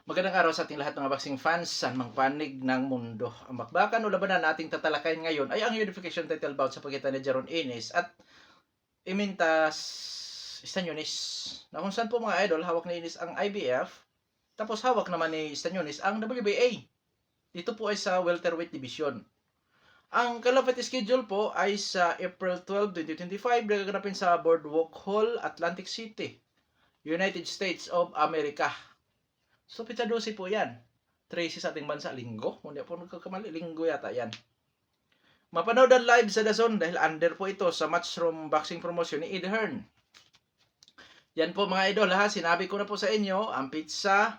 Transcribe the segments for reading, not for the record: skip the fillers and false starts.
Magandang araw sa ating lahat mga boxing fans, saan mang panig ng mundo. Ang bakbakan o labanan na ating tatalakayin ngayon ay ang unification title bout sa pagitan ni Jaron Ennis at Imintas Stanionis. Na kung saan po mga idol, hawak ni Ennis ang IBF, tapos hawak naman ni Stanionis ang WBA. Dito po ay sa welterweight division. Ang kalapit schedule po ay sa April 12, 2025, nagaganapin sa Boardwalk Hall, Atlantic City, United States of America. So, Pitadosi po yan. Tracy sa ating bansa, linggo. Hindi po nagkakamali, linggo yata yan. Mapanood ang live sa DAZN dahil under po ito sa Matchroom Boxing Promotion ni Ed Hearn. Yan po mga idol ha, sinabi ko na po sa inyo, ang pizza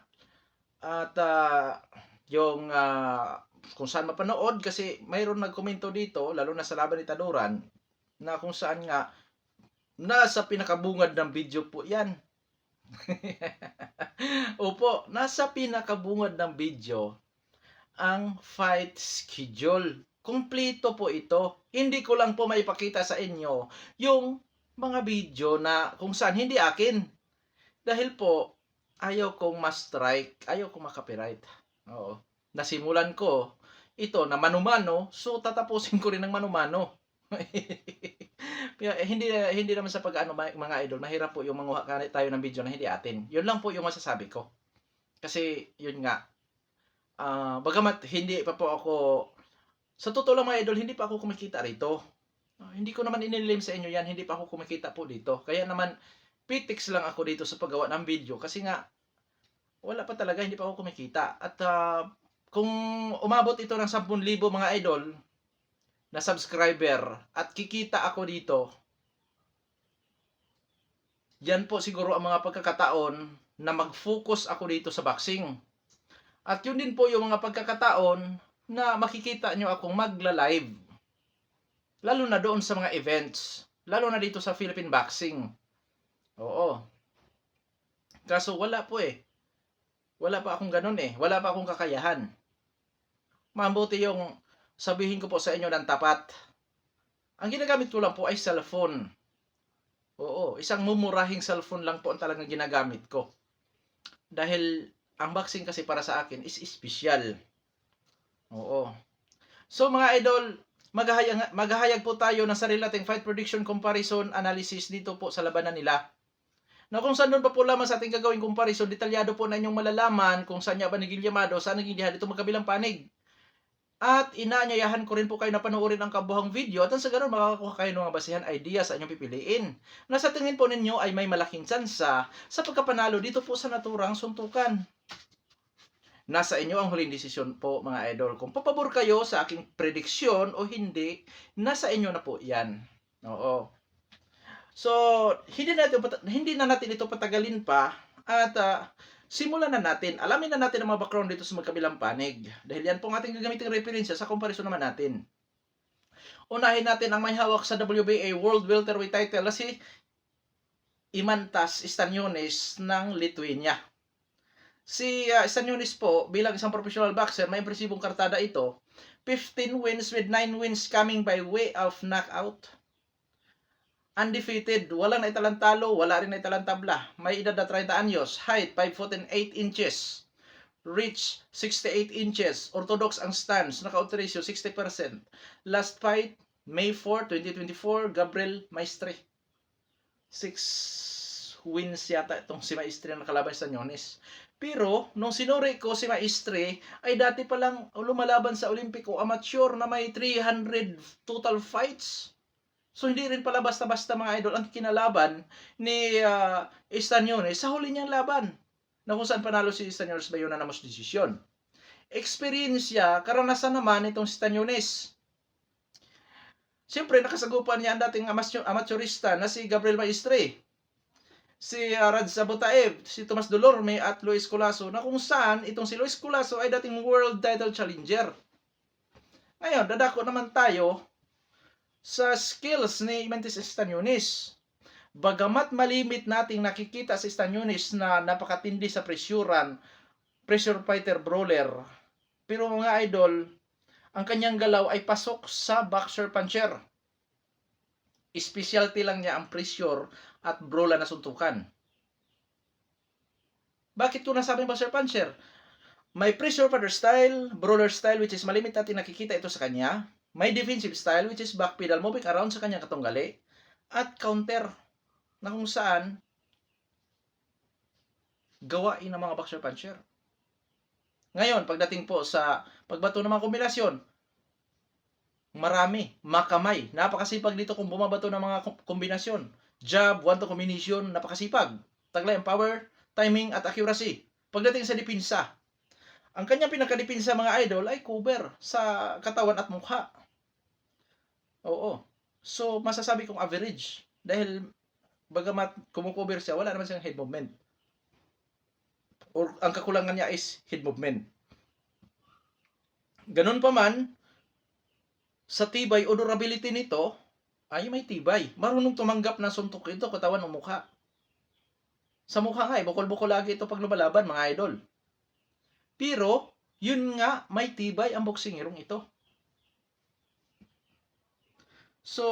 at yung kung saan mapanood kasi mayroon nagkomento dito, lalo na sa laban ni Taduran, na kung saan nga nasa pinakabungad ng video po yan. Opo, nasa pinakabungad ng video ang fight schedule. Kumpleto po ito. Hindi ko lang po maipakita sa inyo yung mga video na kung saan hindi akin. Dahil po, ayaw kong ma-strike, ayaw kong ma-copyright. Oo. Nasimulan ko ito na manumano, so tatapusin ko rin ng manumano. hindi naman sa pag-ano mga idol, mahirap po yung manguha tayo ng video na hindi atin. Yun lang po yung masasabi ko. Kasi yun nga, bagamat hindi pa po ako, sa totoo lang mga idol, hindi pa ako kumikita rito. Hindi ko naman inilim sa inyo yan, hindi pa ako kumikita po dito. Kaya naman, pitix lang ako dito sa paggawa ng video kasi nga, wala pa talaga, hindi pa ako kumikita. At kung umabot ito ng 10,000 mga idol na subscriber at kikita ako dito, yan po siguro ang mga pagkakataon na mag-focus ako dito sa boxing. At yun din po yung mga pagkakataon na makikita nyo akong magla-live. Lalo na doon sa mga events. Lalo na dito sa Philippine Boxing. Oo. Kaso wala po eh. Wala pa akong ganun eh. Wala pa akong kakayahan. Mabuti yung sabihin ko po sa inyo ng tapat. Ang ginagamit ko lang po ay cellphone. Oo, isang mumurahing cellphone lang po ang talagang ginagamit ko. Dahil ang boxing kasi para sa akin is special. Oo. So mga idol, maghahayag po tayo ng sarili nating fight prediction comparison analysis dito po sa labanan nila. Na kung saan doon pa po lamang sa ating gagawing comparison, detalyado po na inyong malalaman kung saan niya ba naging yamado, saan naging diha dito magkabilang panig. At inaanyayahan ko rin po kayo na panoorin ang kabuhang video at sa ganoon makakakuha kayo ng mga basihan idea sa inyong pipiliin. Na sa tingin po ninyo ay may malaking tsansa sa pagkapanalo dito po sa naturang suntukan. Nasa inyo ang huling desisyon po mga idol. Kung papabor kayo sa aking prediksyon o hindi, nasa inyo na po yan. Oo. So, hindi na natin ito patagalin pa at simulan na natin. Alamin na natin ang mga background dito sa magkabilang panig. Dahil yan po ang ating gagamiting referensya sa comparison naman natin. Unahin natin ang may hawak sa WBA World Welterweight title na si Imantas Stanionis ng Lithuania. Si Stanionis po, bilang isang professional boxer, may impresibong kartada ito. 15 wins with 9 wins coming by way of knockout. Undefeated, walang naitalang talo, wala rin naitalang tabla. May edad na 30 anyos, height 5 foot and 8 inches, reach 68 inches, orthodox ang stance, knockout ratio 60%. Last fight, May 4, 2024, Gabriel Maestre. 6 wins yata itong si Maestre na nakalaban sa Stanionis. Pero, nung sinuri ko si Maestre, ay dati palang lumalaban sa Olimpiko amateur na may 300 total fights. So, hindi rin pala basta-basta mga idol ang kinalaban ni Stanionis sa huli niyang laban. Na kung saan panalo si Stanionis by unanimous decision. Experience niya, karanasan naman itong Stanionis. Siyempre, nakasagupan niya ang dating amateurista na si Gabriel Maestre, si Rad Sabutaev, si Tomas Dolorme at Luis Colaso, na kung saan itong si Luis Colaso ay dating world title challenger. Ngayon, dadako naman tayo sa skills ni Imantas Stanionis. Bagamat malimit nating nakikita si Stanionis na napakatindi sa pressure fighter brawler, pero mga idol, ang kanyang galaw ay pasok sa boxer puncher. Specialty lang niya ang pressure at brawler na suntukan. Bakit ko nasabing boxer puncher? May pressure fighter style, brawler style which is malimit natin nakikita ito sa kanya. May defensive style which is back pedal moving around sa kanyang katunggali. At counter na kung saan gawain ng mga boxer puncher. Ngayon, pagdating po sa pagbato ng mga kombinasyon, marami, makamay. Napakasipag dito kung bumabato ng mga kombinasyon. Jab, one-to combination, napakasipag. Taglay ang power, timing, at accuracy. Pagdating sa dipinsa, ang kanyang pinakadipinsa mga idol ay cover sa katawan at mukha. Oo. So, masasabi kong average. Dahil, bagamat kumukover siya, wala naman siyang head movement. Or ang kakulangan niya is head movement. Ganun pa man, sa tibay o durability nito, ay may tibay. Marunong tumanggap ng suntok ito, katawan o mukha. Sa mukha nga, bukol-bukol lagi ito pag lumalaban, mga idol. Pero, yun nga, may tibay ang boksingerong ito. So,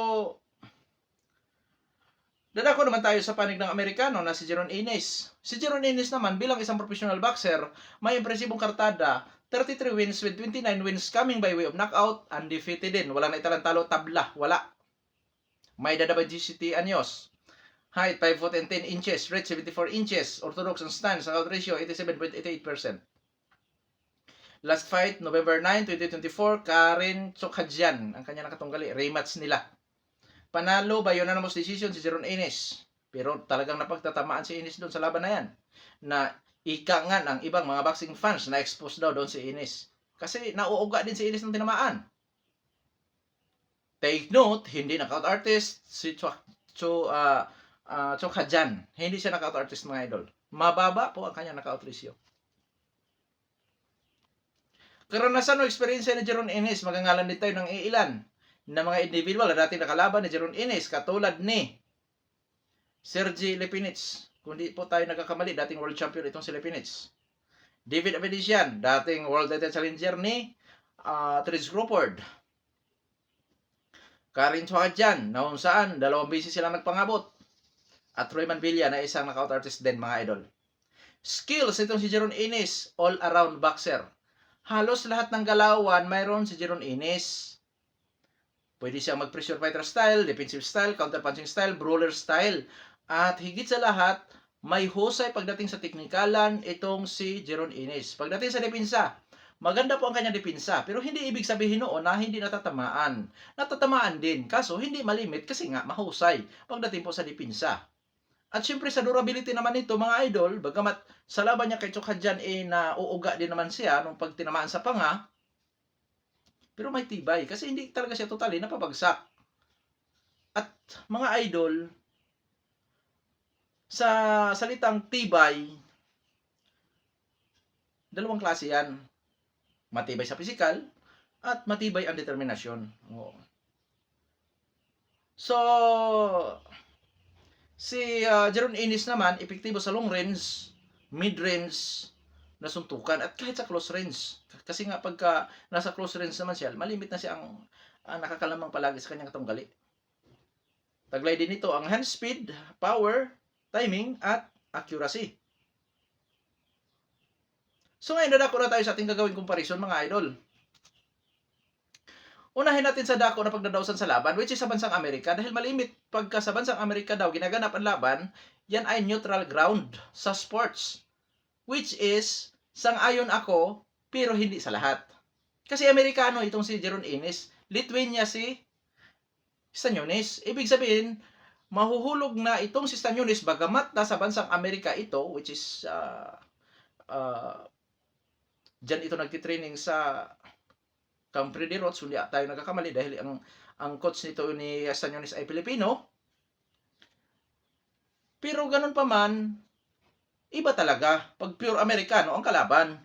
dadako naman tayo sa panig ng Amerikano na si Jeron Ines. Si Jeron Ines naman bilang isang professional boxer, may impresibong kartada, 33 wins with 29 wins coming by way of knockout, undefeated din. Walang naitalang talo, tabla, wala. May edad 27 anyos. Height 5 foot and 10 inches, reach 74 inches, orthodox ang stance, knockout ratio 87.88%. Last fight, November 9, 2024, Karen Chokhajian, ang kanya nakatunggali, rematch nila. Panalo by unanimous decision si Jeron Ines. Pero talagang napagtatamaan si Ines doon sa laban na yan. Na ika nga ng ibang mga boxing fans na expose daw doon si Ines. Kasi nauuga din si Ines ng tinamaan. Take note, hindi knockout artist si Chokhajian. Hindi siya knockout artist mga idol. Mababa po ang kanyang knockout ratio. Karanasan o experience ni Jeron Ines, magangalan din tayo ng iilan na mga individual na dating nakalaban ni Jeron Ines, katulad ni Sergey Lipinets. Kung di po tayo nagkakamali, dating world champion itong si Lipinets. David Avedisian, dating world title challenger ni Trish Crawford. Karen Chokhajian, na kung saan, 2 beses silang nagpangabot. At Royman Villa, na isang knockout artist din, mga idol. Skills, itong si Jeron Ines, all-around boxer. Halos lahat ng galawan, mayroon si Jeron Ines. Pwede siyang mag-pressure fighter style, defensive style, counter-punching style, brawler style. At higit sa lahat, may husay pagdating sa teknikalan itong si Jeron Ines. Pagdating sa depensa, maganda po ang kanyang depensa. Pero hindi ibig sabihin noon na hindi natatamaan. Natatamaan din, kaso hindi malimit kasi nga mahusay pagdating po sa depensa. At syempre sa durability naman ito mga idol, bagamat sa laban niya kay Chokhajian nauuga din naman siya nung pag tinamaan sa panga, pero may tibay kasi hindi talaga siya totally napabagsak. At mga idol, sa salitang tibay, dalawang klase yan. Matibay sa pisikal at matibay ang determinasyon. Oo. So, si Jeron Ines naman, epektibo sa long range, mid range, na suntukan at kahit sa close range. Kasi nga pagka nasa close range naman siya, malimit na siya ang nakakalamang palagi sa kanyang tunggali. Taglay din ito ang hand speed, power, timing, at accuracy. So ngayon, dadako na tayo sa ating gagawing comparison mga idol. Unahin natin sa dako na pagdadawsan sa laban, which is sa bansang Amerika. Dahil malimit pagka sa bansang Amerika daw ginaganap ang laban, yan ay neutral ground sa sports. Which is, sang-ayon ako, pero hindi sa lahat. Kasi Amerikano itong si Jeron Ines, Lithuania si Stanionis. Ibig sabihin, mahuhulog na itong si Stanionis bagamat nasa bansang Amerika ito, which is dyan ito nagtitraining sa Camp Freddy Roth, hindi tayo nagkakamali dahil ang coach nito ni Stanionis ay Pilipino. Pero ganun pa man, iba talaga pag pure Amerikano ang kalaban.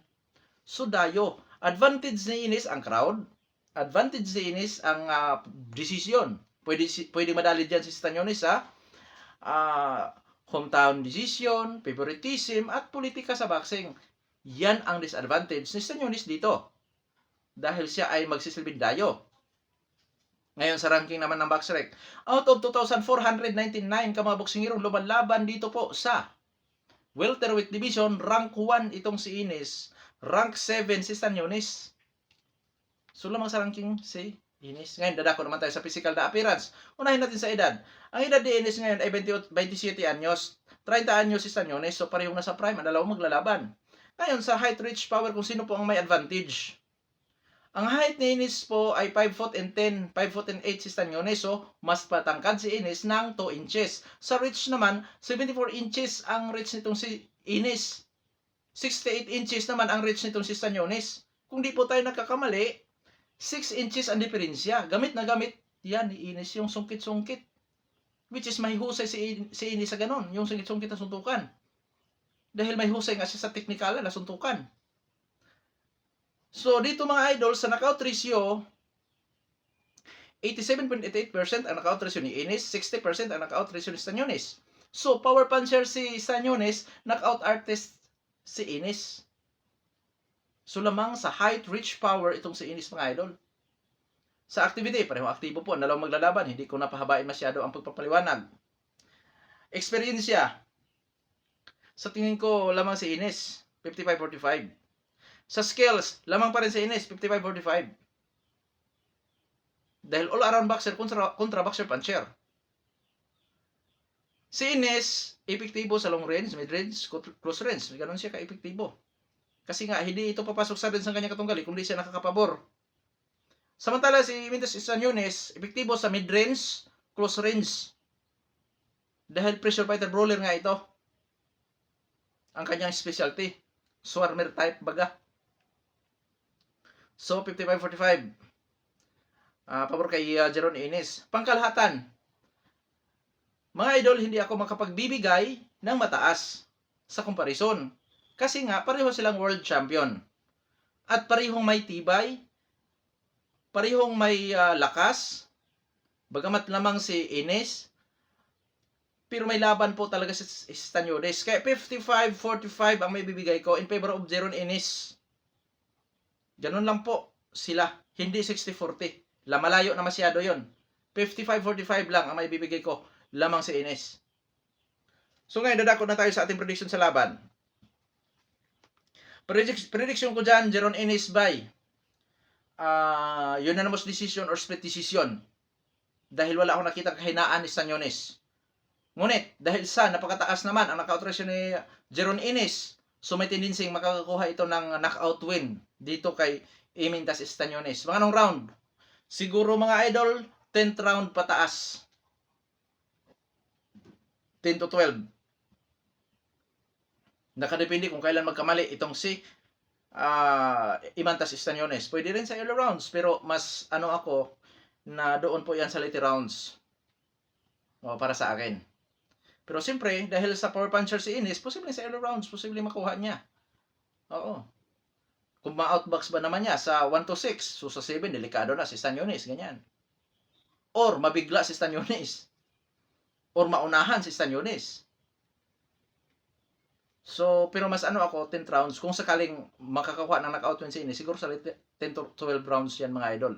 So dayo, advantage ni Ines ang crowd, advantage ni Ines ang decision. Pwede madali diyan si Stanionis sa hometown decision, favoritism, at politika sa boxing. Yan ang disadvantage ni Stanionis dito. Dahil siya ay magsisilbing dayo. Ngayon sa ranking naman ng BoxRec, out of 2,499 ka mga boksingirong lumalalaban dito po sa Welterweight division, rank 1 itong si Ines, rank 7 si Staniones. So lamang sa ranking si Ines. Ngayon, dadako naman tayo sa physical na appearance. Unahin natin sa edad. Ang edad ni Ines ngayon ay 27 anyos. 30 anyos si Staniones. So parehong nasa prime. Ang dalawang maglalaban. Ngayon, sa height, reach, power, kung sino po ang may advantage. Ang height ni Ines po ay 5 foot and 10, 5 foot and 8 si Staniones. So, mas patangkad si Ines ng 2 inches. Sa reach naman, 74 inches ang reach nitong si Ines. 68 inches naman ang reach nitong si Staniones. Kung di po tayo nagkakamali, 6 inches ang diferensya. Gamit na gamit yan ni Ines yung sungkit-sungkit. Which is may husay si Ines sa ganon. Yung sungkit-sungkit na suntukan. Dahil may husay nga siya sa teknikala na suntukan. So, dito mga idol, sa knockout ratio, 87.88% ang knockout ratio ni Ines, 60% ang knockout ratio ni Staniones. So, power puncher si Staniones, knockout artist si Ines. So, lamang sa height, reach, power itong si Ines mga idol. Sa activity, pareho aktibo po, dalawang maglalaban, hindi ko napahabain masyado ang pagpapaliwanag. Eksperyensya, sa tingin ko, lamang si Ines, 55-45. Sa skills, lamang pa rin si Ines, 55-45. Dahil all-around boxer kontra boxer puncher. Si Ines, epektibo sa long range, mid range, close range. Ganon siya ka-epektibo. Kasi nga, hindi ito papasok sa rin sa kanyang katunggali kung di siya nakakapabor. Samantala, si Mintas Staniones, epektibo sa mid range, close range. Dahil pressure fighter brawler nga ito. Ang kanyang specialty. Swarmer type baga. So, 55-45. Pabor kay Jeron Ines. Pangkalahatan. Mga idol, hindi ako makapagbibigay ng mataas sa comparison. Kasi nga, pareho silang world champion. At parehong may tibay, parehong may lakas, bagamat lamang si Ines, pero may laban po talaga si Staniones. Kaya 55-45 ang may bibigay ko in favor of Jeron Ines. Ganun lang po sila. Hindi 60-40. Malayo na masyado yon. 55-45 lang ang may bibigay ko. Lamang si Ines. So ngayon, dadako na tayo sa ating prediction sa laban. Prediction ko dyan, Jeron Ines by unanimous decision or split decision. Dahil wala akong nakita kahinaan ni Staniones. Ngunit, dahil sa napakataas naman ang knockout ratio ni Jeron Ines, so may tendensing makakakuha ito ng knockout win dito kay Mintas Staniones. Mga anong round? Siguro mga idol, 10th round pataas. 10-12. Nakadepende kung kailan magkamali itong si Mintas Staniones. Pwede rin sa early rounds, pero mas ako na doon po yan sa late rounds. Para sa akin. Pero siyempre, dahil sa power puncher si Ines, posible sa early rounds, posible makuha niya. Oo. Kung ma-outbox ba naman niya sa 1-6, so sa 7, delikado na si Staniones, ganyan. Or mabigla si Staniones. Or maunahan si Staniones. So, pero mas ako, 10 rounds. Kung sakaling makakakuha ng knockout win si Ines, siguro sa 10-12 rounds yan mga idol.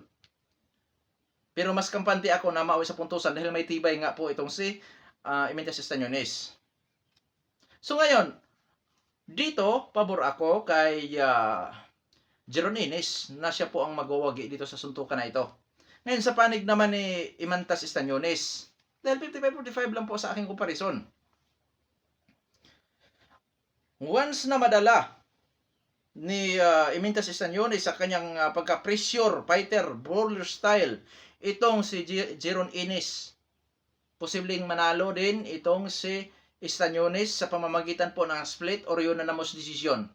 Pero mas kampante ako na mauwi sa puntusan dahil may tibay nga po itong si Mintas Staniones. So ngayon, dito, pabor ako kay Jeron Ines na siya po ang magwawagi dito sa suntukan na ito. Ngayon, sa panig naman ni Mintas Staniones, dahil 55-45 lang po sa aking comparison. Once na madala ni Mintas Staniones sa kanyang pagka-pressure fighter, brawler style, itong si Jeron Ines, posibleng manalo din itong si Staniones sa pamamagitan po ng split or unanimous decision.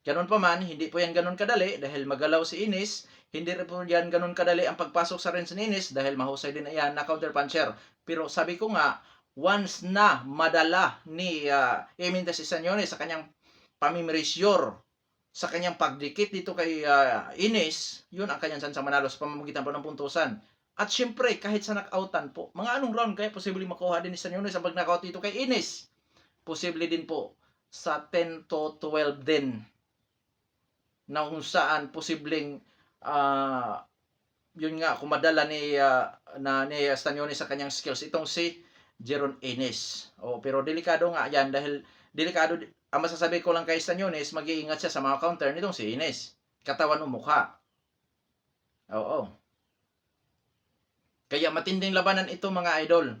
Ganun pa man, hindi po yan ganun kadali dahil magalaw si Ines. Hindi rin po yan ganun kadali ang pagpasok sa rin ni Ines dahil mahusay din yan na counter puncher. Pero sabi ko nga, once na madala ni Mintas Staniones sa kanyang pamimerisyur, sa kanyang pagdikit dito kay Ines, yun ang kanyang sansang manalo sa pamamagitan po ng puntusan. At syempre, kahit sa knockoutan po, mga anong round kaya posible makuha din ni Staniones ang pag-knockout dito kay Ines? Posible din po sa 10-12 din. Na kung saan posibleng yun nga, kumadala ni Staniones sa kanyang skills. Itong si Jeron Ines. Pero delikado nga yan dahil delikado, ang masasabi ko lang kay Staniones, mag-iingat siya sa mga counter nitong si Ines. Katawan o mukha. Oo. Kaya matinding labanan ito mga idol.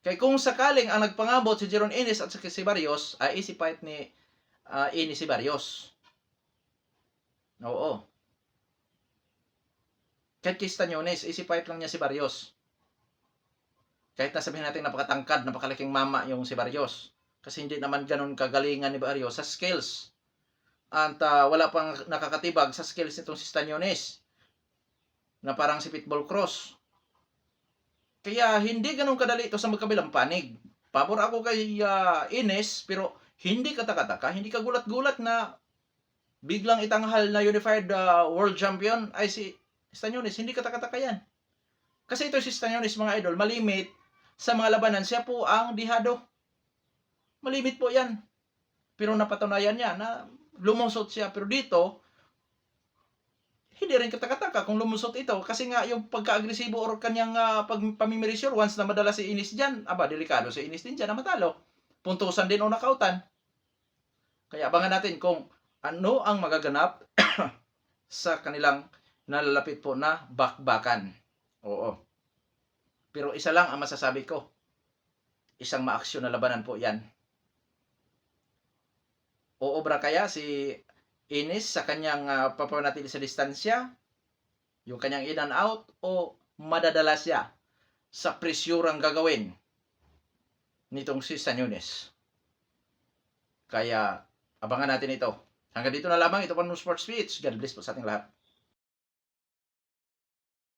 Kaya kung sakaling ang nagpangabot si Jeron Ines at si Barrios, ay easy fight ni Ines si Barrios. Oo. Kahit kay Staniones, easy fight lang niya si Barrios. Kahit nasabihin natin napakatangkad, napakalaking mama yung si Barrios. Kasi hindi naman ganun kagalingan ni Barrios sa skills. At wala pang nakakatibag sa skills nitong si Staniones. Na parang si Pitbull Cross. Kaya hindi ganun kadali ito sa magkabilang panig. Pabor ako kay Ines, pero hindi katakataka, hindi kagulat-gulat na biglang itanghal na unified world champion ay si Staniones. Hindi katakataka yan. Kasi ito si Staniones mga idol, malimit sa mga labanan. Siya po ang dihado. Malimit po yan. Pero napatunayan niya na lumusot siya. Pero dito, hindi rin katakataka kung lumusot ito. Kasi nga yung pagka-agresibo or kanyang pamimirisyor, once na madala si Ines dyan, delikado si Ines din dyan na matalo. Puntusan din o nakautan. Kaya abangan natin kung ano ang magaganap sa kanilang nalalapit po na bakbakan. Oo. Pero isa lang ang masasabi ko. Isang maaksyon na labanan po yan. Oobra kaya si Ines sa kanyang papanatili sa distansya, yung kanyang in and out, o madadala siya sa presyurang gagawin nitong si Staniones. Kaya abangan natin ito. Hanggang dito na lamang. Ito po ng Sports Speech. God bless po sa ating lahat.